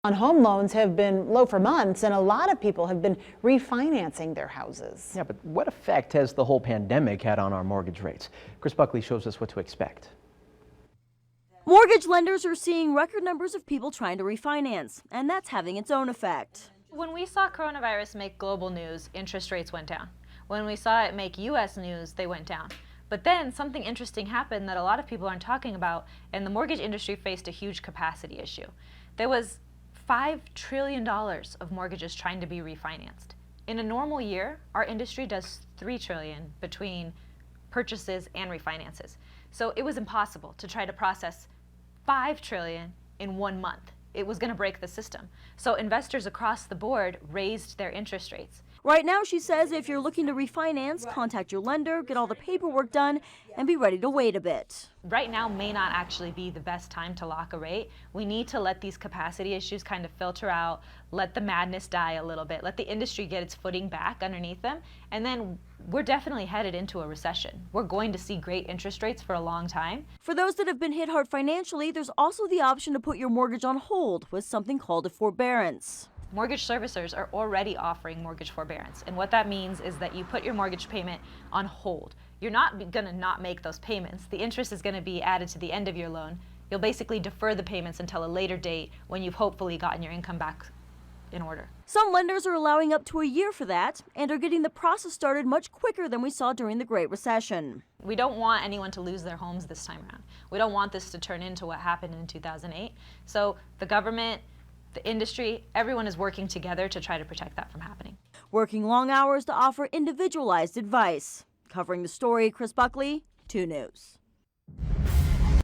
On home loans have been low for months, and a lot of people have been refinancing their houses. Yeah, but what effect has the whole pandemic had on our mortgage rates? Chris Buckley shows us what to expect. Mortgage lenders are seeing record numbers of people trying to refinance, and that's having its own effect. When we saw coronavirus make global news, interest rates went down. When we saw it make U.S. news, they went down. But then something interesting happened that a lot of people aren't talking about, and the mortgage industry faced a huge capacity issue. There was $5 trillion of mortgages trying to be refinanced. In a normal year, our industry does $3 trillion between purchases and refinances. So it was impossible to try to process $5 trillion in 1 month. It was going to break the system. So investors across the board raised their interest rates. Right now, she says if you're looking to refinance, contact your lender, get all the paperwork done, and be ready to wait a bit. Right now may not actually be the best time to lock a rate. We need to let these capacity issues kind of filter out, let the madness die a little bit, let the industry get its footing back underneath them, and then we're definitely headed into a recession. We're going to see great interest rates for a long time. For those that have been hit hard financially, there's also the option to put your mortgage on hold with something called a forbearance. Mortgage servicers are already offering mortgage forbearance, and what that means is that you put your mortgage payment on hold. You're not going to not make those payments. The interest is going to be added to the end of your loan. You'll basically defer the payments until a later date when you've hopefully gotten your income back in order. Some lenders are allowing up to a year for that and are getting the process started much quicker than we saw during the Great Recession. We don't want anyone to lose their homes this time around. We don't want this to turn into what happened in 2008. So the government, the industry, everyone is working together to try to protect that from happening. Working long hours to offer individualized advice. Covering the story, Chris Buckley, 2 News.